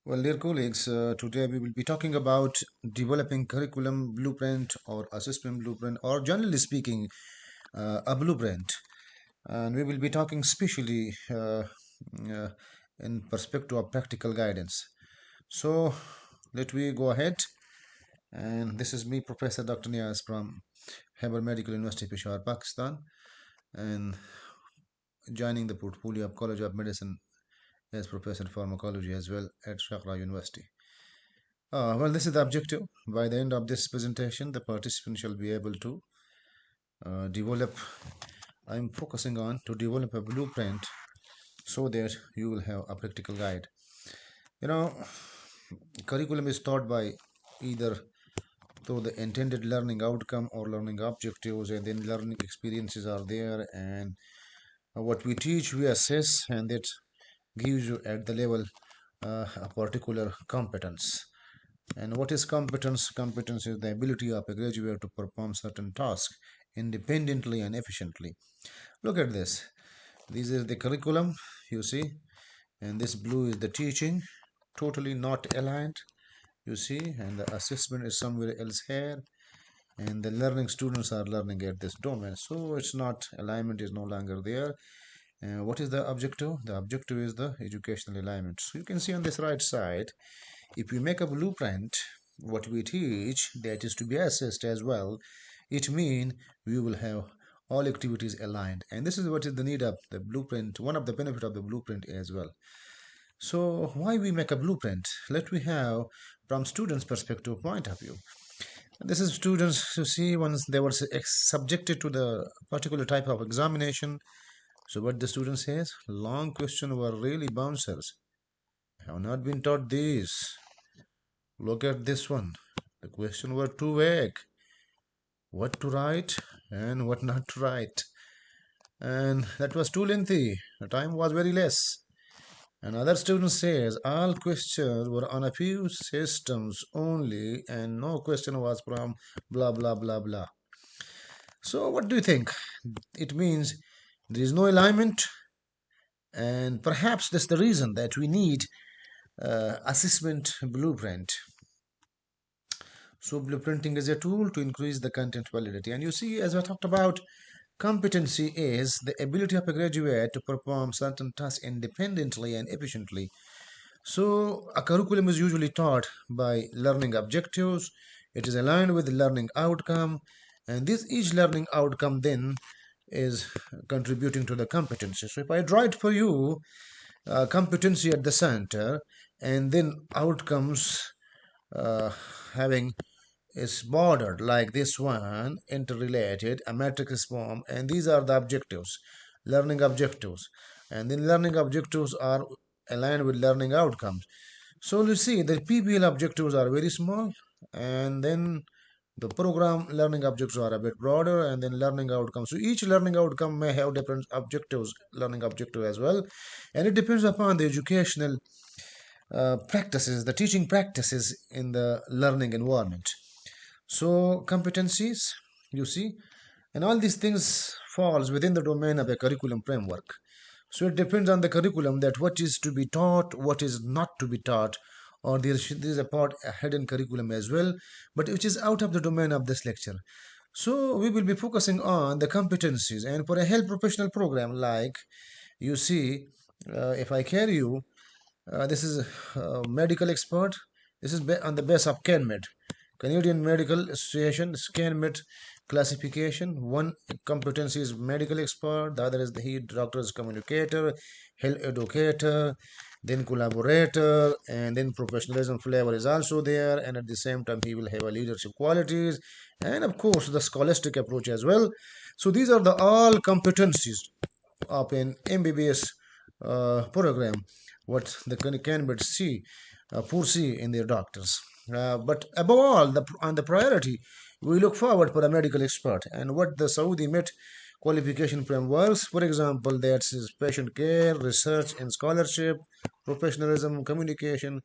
Well, dear colleagues, today we will be talking about developing curriculum blueprint or assessment blueprint, or generally speaking, a blueprint. And we will be talking specially uh, in perspective of practical guidance. So, let we go ahead. And this is me, Professor Dr. Niaz from Heber Medical University, Peshawar, Pakistan, and joining the portfolio of College of Medicine as Professor of Pharmacology as well at Shakra University. Well, this is the objective. By the end of this presentation, the participant shall be able to develop. I'm focusing on to develop a blueprint so that you will have a practical guide. You know, curriculum is taught by either through the intended learning outcome or learning objectives, and then learning experiences are there, and what we teach, we assess, and that gives you at the level a particular competence. And what is competence? Competence is the ability of a graduate to perform certain tasks independently and efficiently. Look at this. This is the curriculum, you see, and this blue is the teaching, totally not aligned, you see, and the assessment is somewhere else here, and the learning students are learning at this domain. So it's not, alignment is no longer there. What is the objective? The objective is the educational alignment. So you can see on this right side, if we make a blueprint, what we teach that is to be assessed as well, it means we will have all activities aligned. And this is what is the need of the blueprint, one of the benefit of the blueprint as well. So why we make a blueprint? Let me have from students' perspective point of view. This is students to see once they were subjected to the particular type of examination. So what the student says, long questions were really bouncers. Have not been taught this. Look at this one. The question were too vague. What to write and what not to write. And that was too lengthy. The time was very less. Another student says all questions were on a few systems only and no question was from blah blah blah blah. So what do you think? It means there is no alignment, and perhaps that's the reason that we need assessment blueprint. So blueprinting is a tool to increase the content validity. And you see, as I talked about, competency is the ability of a graduate to perform certain tasks independently and efficiently. So a curriculum is usually taught by learning objectives. It is aligned with the learning outcome, and this each learning outcome then is contributing to the competency. So if I draw it for you, competency at the center, and then outcomes having is bordered like this one, interrelated, a matrix form, and these are the objectives, learning objectives, and then learning objectives are aligned with learning outcomes. So you see the PBL objectives are very small, and then the program learning objectives are a bit broader, and then learning outcomes. So each learning outcome may have different objectives, learning objective as well, and it depends upon the educational practices, the teaching practices in the learning environment. So competencies, you see, and all these things falls within the domain of a curriculum framework. So it depends on the curriculum that what is to be taught, what is not to be taught, or there is a part, a hidden curriculum as well, but which is out of the domain of this lecture. So we will be focusing on the competencies, and for a health professional program, like you see, if I carry you, this is a medical expert. This is on the base of CanMed, Canadian Medical Association CanMed classification. One competency is medical expert, the other is the doctor is communicator, health educator, then collaborator, and then professionalism flavor is also there, and at the same time he will have a leadership qualities, and of course the scholastic approach as well. So these are the all competencies of an MBBS program, what the candidates see, foresee in their doctors. But above all, on the priority, we look forward for a medical expert, and what the Saudi Met qualification frameworks, for example, that's patient care, research and scholarship, professionalism, communication,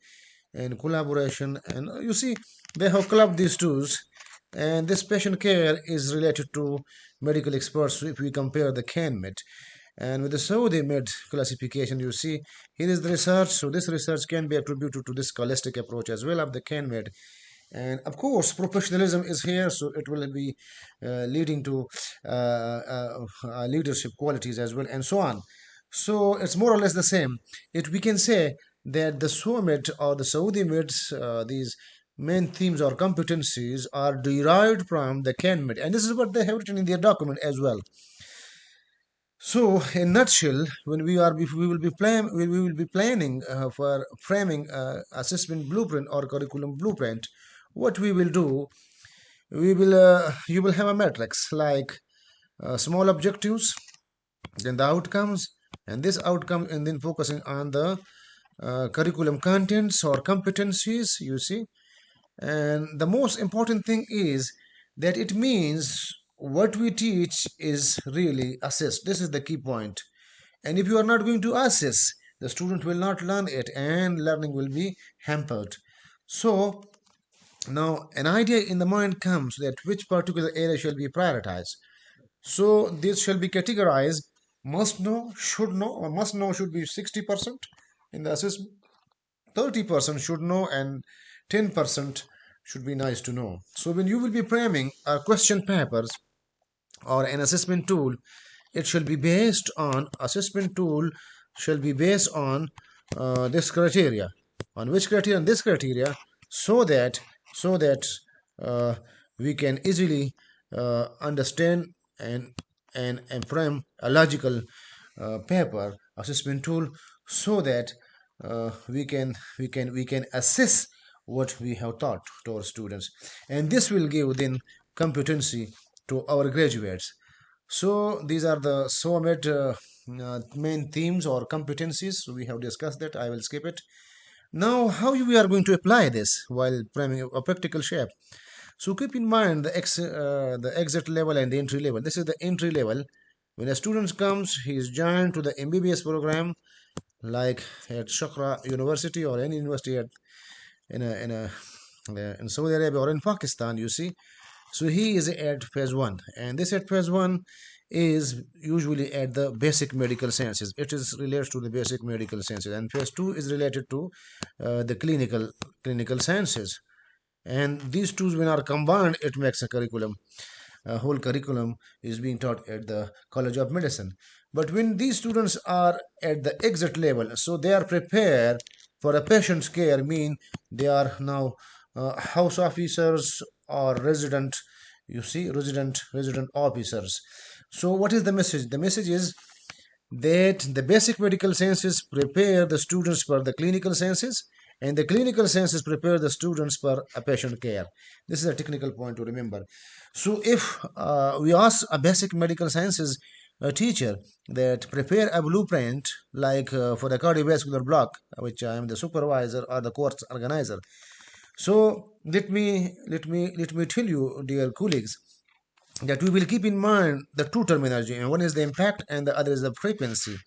and collaboration. And you see, they have clubbed these tools, and this patient care is related to medical experts if we compare the CanMed. And with the Saudi mid classification, you see here is the research. So this research can be attributed to this scholastic approach as well of the can mid. And of course, professionalism is here, so it will be leading to leadership qualities as well, and so on. So it's more or less the same. It we can say that the SOMIT or the Saudi MITs, these main themes or competencies are derived from the CAN-MIT, and this is what they have written in their document as well. So, in nutshell, when we will be we will be planning for framing assessment blueprint or curriculum blueprint. What we will do, we will you will have a matrix like small objectives, then the outcomes, and this outcome, and then focusing on the curriculum contents or competencies. You see, and the most important thing is that it means what we teach is really assessed. This is the key point. And if you are not going to assess, the student will not learn it and learning will be hampered. So now an idea in the mind comes that which particular area shall be prioritized. So this shall be categorized must know, should know, or must know should be 60% in the assessment, 30% should know, and 10% should be nice to know. So when you will be framing a question papers or an assessment tool, it shall be based on assessment tool shall be based on this criteria, on which criteria, and this criteria, so that so that uh, we can easily understand and frame a logical paper assessment tool, so that we can assess what we have taught to our students, and this will give then competency to our graduates. So these are the SOMET main themes or competencies. So we have discussed that. I will skip it. Now, how we are going to apply this while framing a practical shape? So keep in mind the exit level and the entry level. This is the entry level. When a student comes, he is joined to the MBBS program, like at Shakra University or any university in Saudi Arabia or in Pakistan. You see, so he is at phase one, and this at phase one is usually at the basic medical sciences. It is related to the basic medical sciences, and phase two is related to the clinical sciences. And these two, when are combined, it makes a curriculum. A whole curriculum is being taught at the College of Medicine. But when these students are at the exit level, so they are prepared for a patient's care, mean they are now house officers or resident, you see, resident officers. So what is the message? The message is that the basic medical sciences prepare the students for the clinical sciences, and the clinical sciences prepare the students for a patient care. This is a technical point to remember. So if we ask a basic medical sciences teacher that prepare a blueprint like for the cardiovascular block, which I am the supervisor or the course organizer. So let me tell you, dear colleagues, that we will keep in mind the two terminology, and one is the impact and the other is the frequency.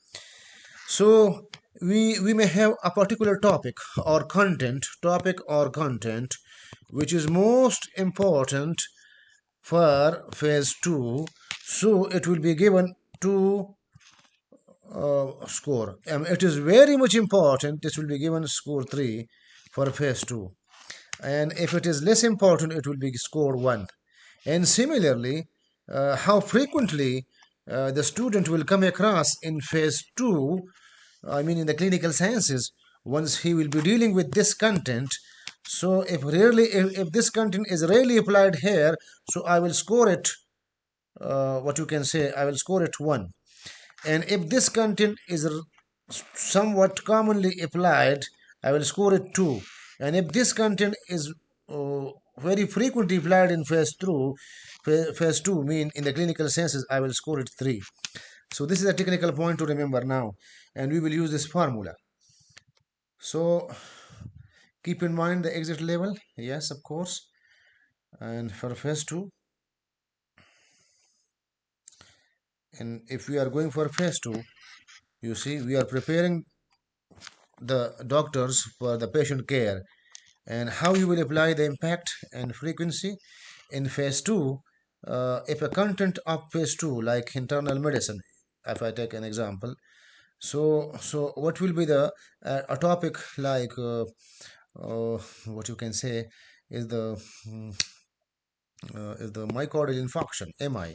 So we may have a particular topic or content which is most important for phase 2, so it will be given to score. It is very much important, this will be given score 3 for phase 2, and if it is less important, it will be score 1. And similarly, how frequently the student will come across in phase 2, I mean in the clinical sciences, once he will be dealing with this content. So if this content is rarely applied here, so I will score it, what you can say, I will score it 1. And if this content is somewhat commonly applied, I will score it 2. And if this content is very frequently applied in phase 2 mean in the clinical sciences, I will score it 3. So this is a technical point to remember now, and we will use this formula. So keep in mind the exit level, yes, of course, and for phase 2. And if we are going for phase 2, you see, we are preparing the doctors for the patient care, and how you will apply the impact and frequency in phase 2. If a content of phase 2 like internal medicine, if I take an example. So what will be the a topic like what you can say is the is the myocardial infarction, MI.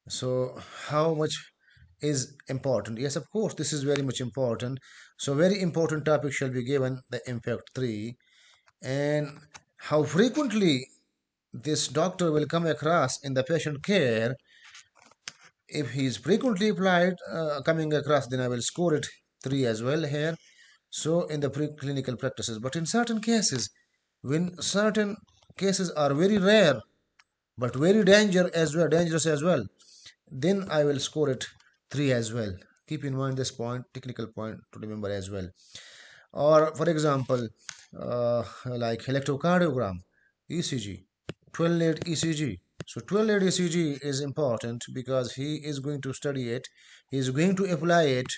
So how much is important? Yes, of course, this is very much important. So very important topic shall be given the impact 3, and how frequently this doctor will come across in the patient care. If he is frequently applied coming across, then I will score it 3 as well here. So in the preclinical practices, but in certain cases, when certain cases are very rare but very dangerous as well, then I will score it 3 as well. Keep in mind this point, technical point to remember as well. Or for example, like electrocardiogram, ECG, 12 lead ECG. So 12 lead ECG is important because he is going to study it, he is going to apply it,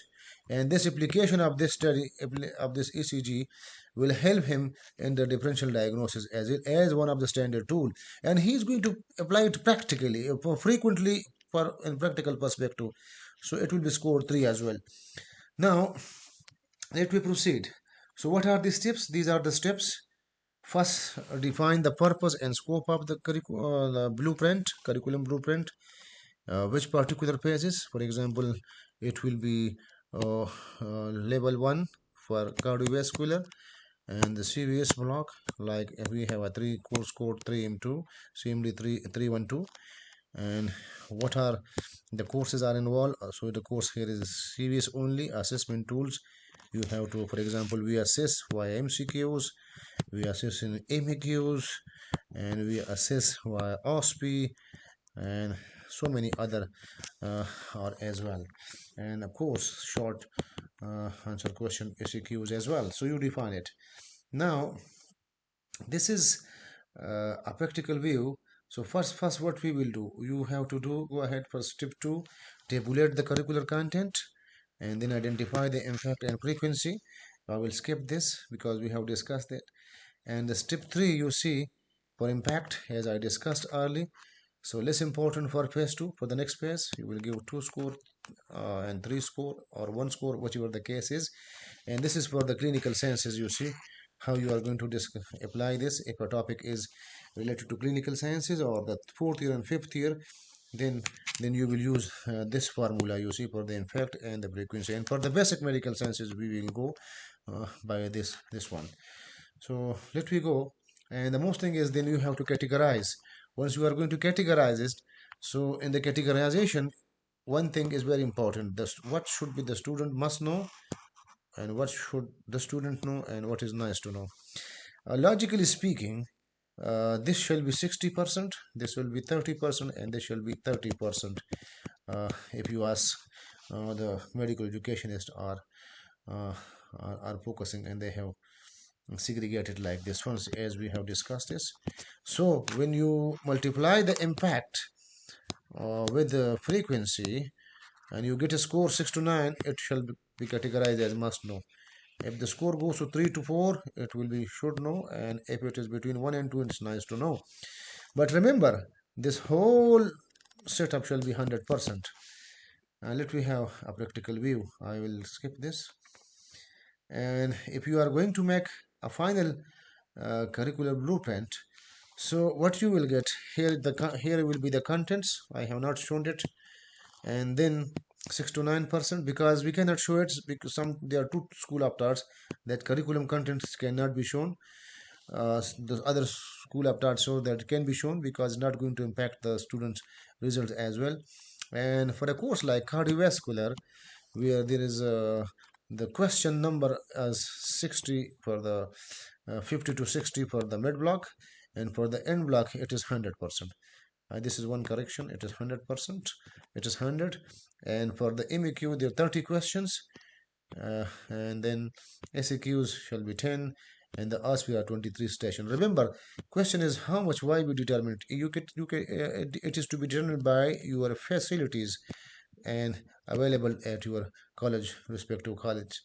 and this application of this study of this ECG will help him in the differential diagnosis as one of the standard tool, and he is going to apply it practically, frequently, for in practical perspective. So it will be scored 3 as well. Now let me proceed. So what are the steps? These are the steps. First, define the purpose and scope of the curriculum blueprint. Which particular pages? For example, it will be level 1 for cardiovascular, and the CVS block, like if we have a 3 course code 3M2, CMD 312, and what are the courses are involved. So the course here is CVS only. Assessment tools, you have to, for example, we assess via MCQs, we assess in MEQs, and we assess via OSPI, and so many other are as well, and of course short answer question SEQs as well. So you define it. Now this is a practical view. So first what we will do, you have to do, go ahead for step 2, tabulate the curricular content, and then identify the impact and frequency. I will skip this because we have discussed it. And the step 3, you see, for impact, as I discussed early, so less important for phase 2. For the next phase, you will give 2 score and 3 score or 1 score, whichever the case is. And this is for the clinical sciences. You see how you are going to apply this. If a topic is related to clinical sciences or the 4th year and 5th year, then you will use this formula, you see, for the impact and the frequency. And for the basic medical sciences, we will go by this one. So let me go. And the most thing is, then you have to categorize. Once you are going to categorize it, so in the categorization, one thing is very important. What should be the student must know, and what should the student know, and what is nice to know. Logically speaking, this shall be 60%, this will be 30%, and this shall be 30%. If you ask the medical educationists uh, are focusing, and they have segregated like this once, as we have discussed this. So when you multiply the impact with the frequency, and you get a score 6 to 9, it shall be categorized as must know. If the score goes to 3 to 4, it will be should know, and if it is between 1 and 2, it's nice to know. But remember, this whole setup shall be 100%. Let me have a practical view. I will skip this. And if you are going to make a final curricular blueprint, so what you will get here, here will be the contents. I have not shown it. And then 6 to 9%, because we cannot show it, because there are two school of thoughts that curriculum contents cannot be shown. The other school of thought show that can be shown, because it's not going to impact the students results as well. And for a course like cardiovascular, where there is the question number as 60 for the 50 to 60 for the mid block, and for the end block it is 100%. This is one correction, it is 100%, it is 100. And for the MEQ there are 30 questions, and then SEQs shall be 10, and the OSPI are 23 station. Remember, question is how much, why we determine it. It is to be determined by your facilities and available at your college, respective college,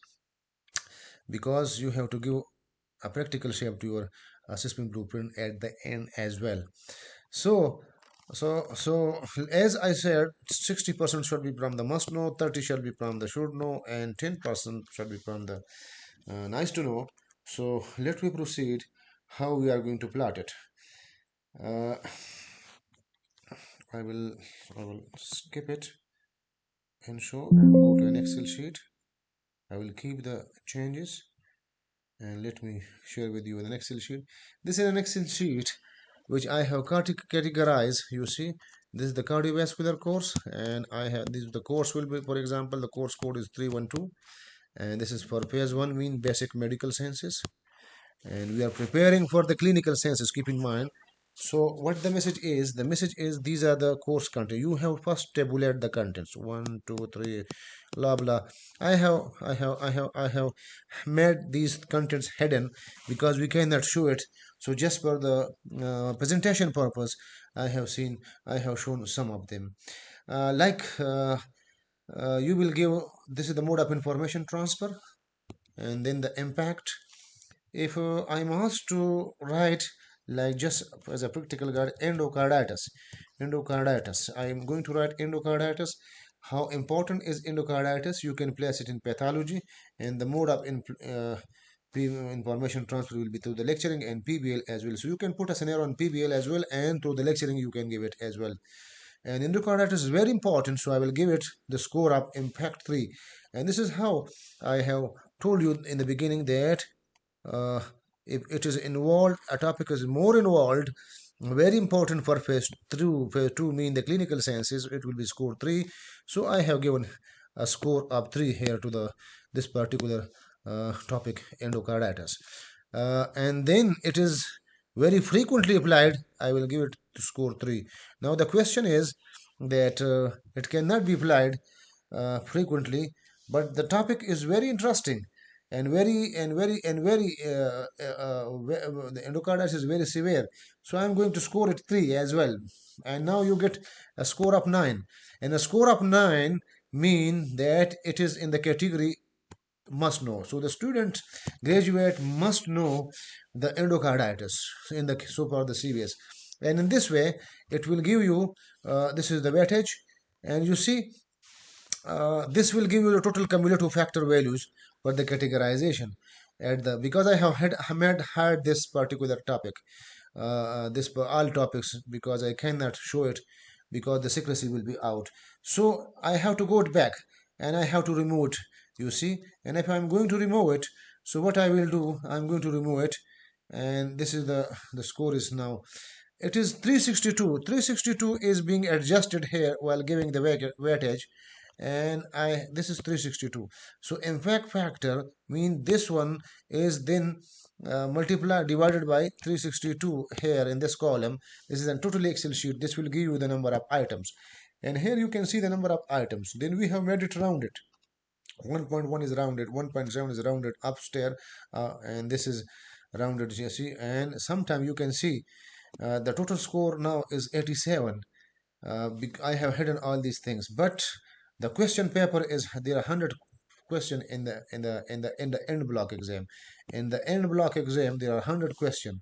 because you have to give a practical shape to your assessment blueprint at the end as well. So So as I said, 60% should be from the must know, 30 should be from the should know, and 10% should be from the nice to know. So let me proceed how we are going to plot it. Uh, I will I will skip it and go to an Excel sheet. I will keep the changes and let me share with you an Excel sheet. This is an Excel sheet which I have categorized. You see, this is the cardiovascular course, and I have this. The course will be, for example, the course code is 312, and this is for phase one, mean basic medical sciences, and we are preparing for the clinical sciences. Keep in mind. So what the message is, the message is these are the course content. You have first tabulate the contents, 1 2 3 blah blah. I have made these contents hidden because we cannot show it. So just for the presentation purpose, I have shown some of them. You will give, this is the mode of information transfer, and then the impact. If I'm asked to write, like just as a practical guide, endocarditis, I'm going to write endocarditis. How important is endocarditis? You can place it in pathology, and the mode of information transfer will be through the lecturing and PBL as well. So you can put a scenario on PBL as well, and through the lecturing you can give it as well. And endocarditis is very important, so I will give it the score of impact 3. And this is how I have told you in the beginning that uh, if it is involved, a topic is more involved, very important for phase 2 mean the clinical sciences, it will be score 3. So I have given a score of 3 here to the this particular topic, endocarditis. And then it is very frequently applied, I will give it to score 3. Now the question is that it cannot be applied frequently, but the topic is very interesting and the endocarditis is very severe. So I'm going to score it 3 as well. And now you get a score of 9. And a score of 9 mean that it is in the category must know. So the student graduate must know the endocarditis in the so far the CVS. And in this way, it will give you this is the weightage, and you see this will give you the total cumulative factor values for the categorization at the, because I have had this particular topic, this for all topics, because I cannot show it because the secrecy will be out. So I have to go back and I have to remove it, you see. And if I'm going to remove it, so what I will do, I'm going to remove it, and this is the score is now, it is 362. 362 is being adjusted here while giving the weightage, and I this is 362. So impact factor mean this one is then multiply divided by 362 here in this column. This is a totally Excel sheet. This will give you the number of items, and here you can see the number of items. Then we have made it rounded. 1.1 is rounded, 1.7 is rounded upstairs, and this is rounded, you see. And sometime you can see the total score now is 87. I have hidden all these things, but the question paper is there are 100 question in the end block exam. In the end block exam there are 100 question.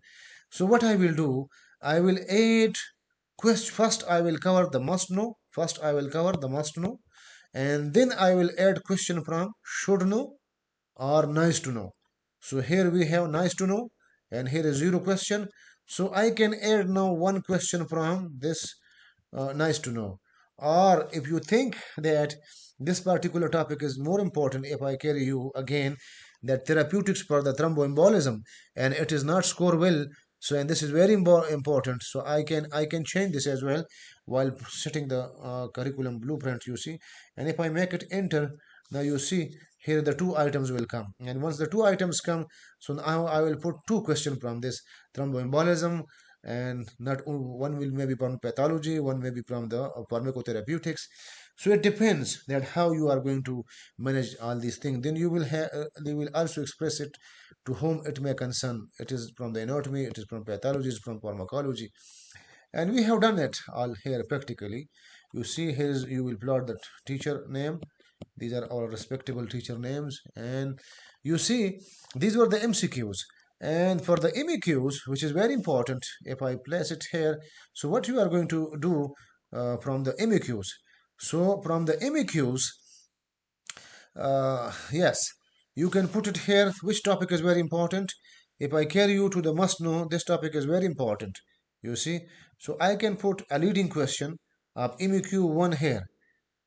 So what I will do, I will add quest first. I will cover the must know. First I will cover the must know, and then I will add question from should know or nice to know. So here we have nice to know, and here is 0 question. So I can add now one question from this nice to know. Or if you think that this particular topic is more important, if I carry you again that therapeutics for the thromboembolism, and it is not score well, so and this is very important, so I can change this as well while setting the curriculum blueprint, you see. And if I make it enter, now you see here the two items will come, and once the two items come, so now I will put two questions from this thromboembolism, and not one will maybe from pathology, one may be from the pharmacotherapeutics. So it depends that how you are going to manage all these things. Then you will have you will also express it to whom it may concern. It is from the anatomy, it is from pathology, it is from pharmacology, and we have done it all here practically. You see here is, you will plot the teacher name. These are our respectable teacher names, and you see these were the MCQs. And for the MEQs, which is very important, if I place it here, so what you are going to do from the MEQs? So from the MEQs, yes, you can put it here. Which topic is very important? If I carry you to the must know, this topic is very important. You see, so I can put a leading question of MEQ 1 here.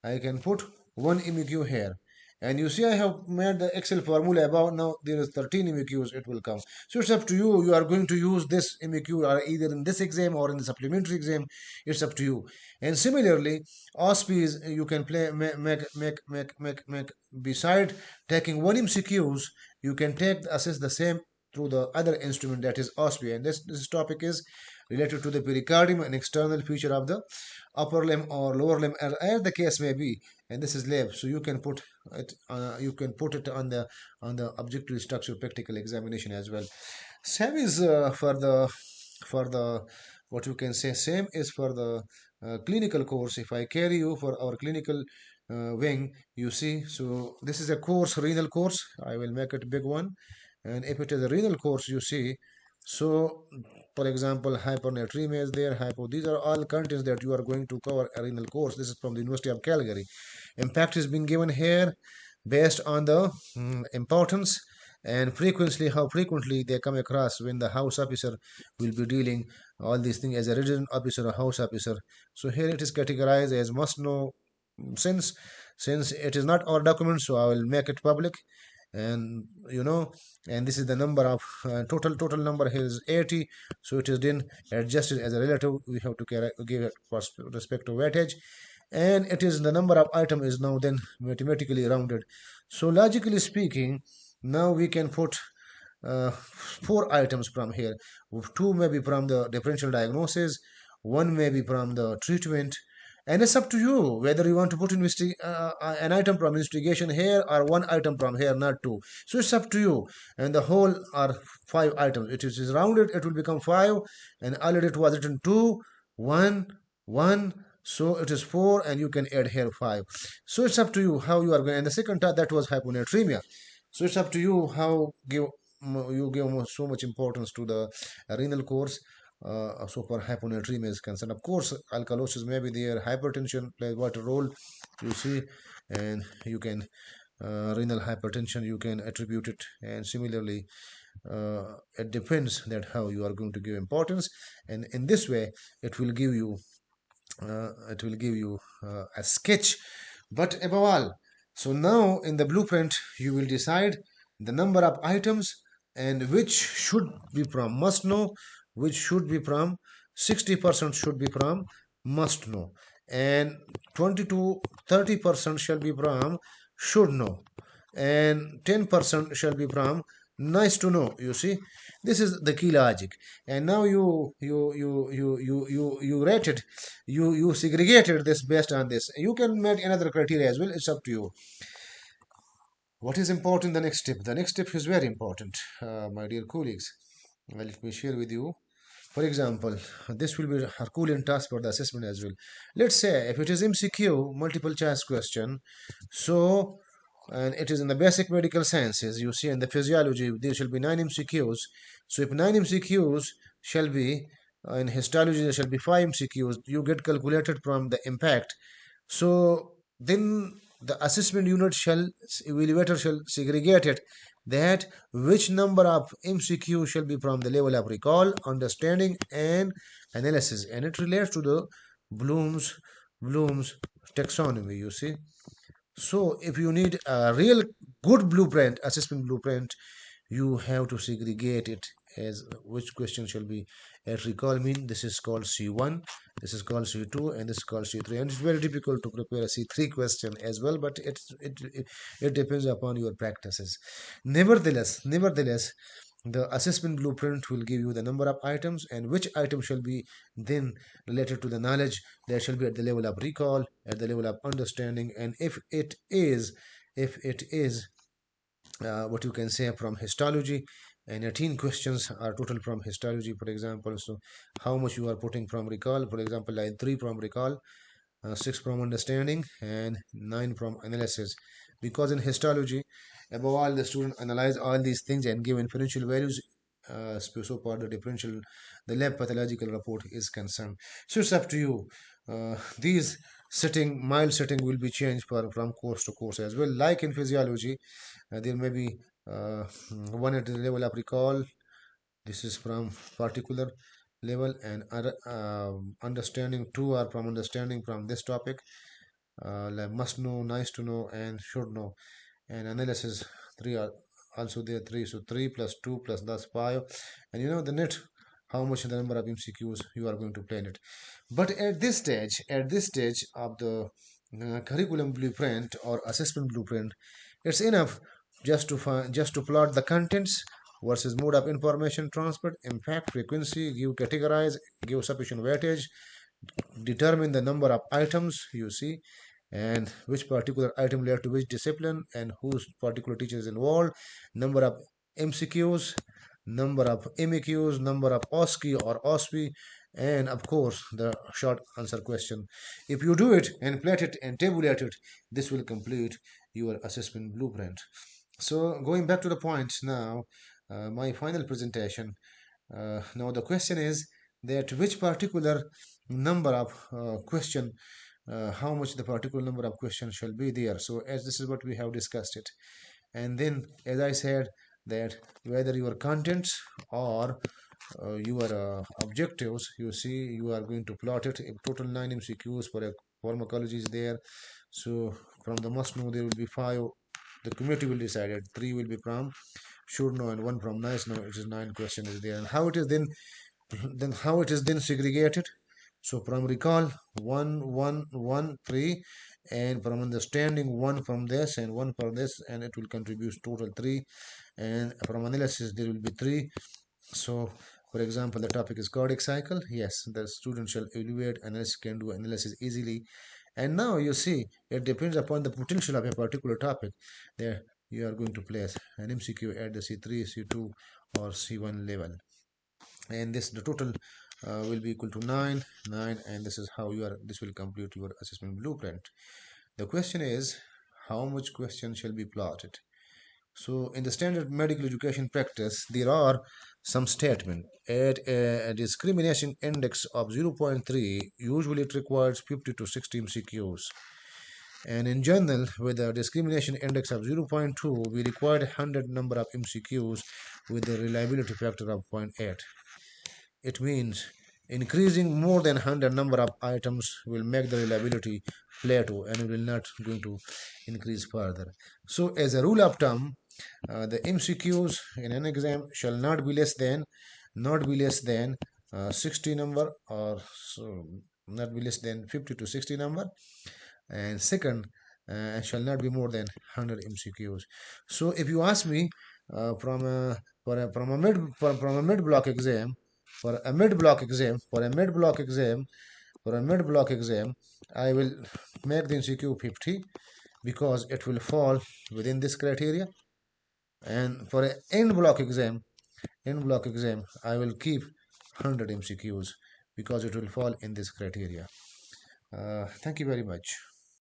I can put one MEQ here. And you see, I have made the Excel formula above. Now there is 13 MEQs, it will come. So it's up to you. You are going to use this MEQ or either in this exam or in the supplementary exam. It's up to you. And similarly, OSPs you can play make beside taking one MCQs, you can take assess the same through the other instrument, that is OSPI. And this topic is related to the pericardium, an external feature of the upper limb or lower limb, as the case may be. And this is lab, so you can put it on the objective structure practical examination as well. Same is for the what you can say, same is for the clinical course. If I carry you for our clinical wing, you see, so this is a course, renal course. I will make it big one. And if it is a renal course, you see, so for example, hypernatremia is there, hypo, these are all contents that you are going to cover a renal course. This is from the University of Calgary. Impact is being given here based on the importance and frequently, how frequently they come across when the house officer will be dealing all these things as a resident officer or house officer. So here it is categorized as must know. Since it is not our document, so I will make it public. And and this is the number of total number here is 80, so it is then adjusted as a relative. We have to give it respect to weightage, and it is the number of item is now then mathematically rounded. So logically speaking, now we can put four items from here. Two may be from the differential diagnosis, one may be from the treatment, and it's up to you whether you want to put an item from investigation here or one item from here, not two. So it's up to you. And the whole are five items. It is rounded, it will become five, and already it was written two, one, one. So it is four, and you can add here five. So it's up to you how you are going. And the second part, that was hyponatremia. So it's up to you how you give so much importance to the renal course. So far hyponatremia is concerned, of course alkalosis may be there, hypertension plays what role, you see. And you can renal hypertension you can attribute it. And similarly, it depends that how you are going to give importance, and in this way it will give you a sketch. But above all, so now in the blueprint you will decide the number of items, and which should be from must know, which should be from 60% should be from must know, and 20 to 30% shall be from should know, and 10% shall be from nice to know. You see, this is the key logic. And now you rated, you segregated this based on this. You can make another criteria as well, it's up to you. What is important, the next step? The next step is very important, my dear colleagues. Let me share with you. For example, this will be a Herculean task for the assessment as well. Let's say if it is MCQ, multiple choice question, so and it is in the basic medical sciences, you see, in the physiology, there shall be 9 MCQs. So if 9 MCQs shall be in histology, there shall be 5 MCQs. You get calculated from the impact. So then the assessment unit shall, evaluator shall segregate it, that which number of MCQ shall be from the level of recall, understanding, and analysis, and it relates to the Bloom's taxonomy. You see, so if you need a real good blueprint, assessment blueprint, you have to segregate it as which question shall be at recall mean. This is called C1, this is called C2, and this is called C3. And it's very difficult to prepare a C3 question as well, but it depends upon your practices. Nevertheless, the assessment blueprint will give you the number of items, and which item shall be then related to the knowledge that shall be at the level of recall, at the level of understanding, and if it is what you can say from histology. And 18 questions are total from histology, for example. So how much you are putting from recall, for example, like 3 from recall, 6 from understanding, and 9 from analysis. Because in histology, above all, the student analyze all these things and give inferential values so far the lab pathological report is concerned. So it's up to you. These mild setting will be changed from course to course as well. Like in physiology, there may be uh, one at the level of recall. This is from particular level, and other, understanding two are from understanding from this topic, like must know, nice to know, and should know. And analysis three are also there, three. So 3 plus 2 plus that's 5. And you know the net, how much the number of MCQs you are going to play in it. But at this stage of the curriculum blueprint or assessment blueprint, it's enough just to plot the contents versus mode of information transferred, impact, frequency, give sufficient weightage, determine the number of items you see, and which particular item relate to which discipline and whose particular teacher is involved, number of MCQs, number of MEQs, number of OSCE or OSPI, and of course the short answer question. If you do it and plot it and tabulate it, this will complete your assessment blueprint. So going back to the points now, my final presentation. Now the question is that which particular number of question, how much the particular number of questions shall be there. So as this is what we have discussed it, and then as I said that whether your contents or your objectives, you see you are going to plot it. If total 9 MCQs for a pharmacology is there, so from the must know there will be 5. The committee will decide it. 3 will be from should know and 1 from nice know. It is 9 question is there. And how it is then how it is then segregated. So from recall 1 1 1 3, and from understanding 1 from this and 1 from this, and it will contribute total 3. And from analysis there will be 3. So for example, the topic is cardiac cycle. Yes, the student shall evaluate analysis, can do analysis easily. And now you see it depends upon the potential of a particular topic. There you are going to place an MCQ at the C3, C2 or C1 level, and the total will be equal to 9 9, and this is how this will complete your assessment blueprint. The question is how much question shall be plotted. So in the standard medical education practice there are some statement at a discrimination index of 0.3, usually it requires 50 to 60 MCQs, and in general with a discrimination index of 0.2 we required 100 number of MCQs with a reliability factor of 0.8. It means increasing more than 100 number of items will make the reliability plateau and will not going to increase further. So as a rule of thumb, the MCQs in an exam shall not be less than 60 number, or so not be less than 50 to 60 number, and second, shall not be more than 100 MCQs. So if you ask me, from a mid block exam, for a mid block exam, I will make the MCQ 50 because it will fall within this criteria. And for an end block exam, I will keep 100 MCQs because it will fall in this criteria. Thank you very much.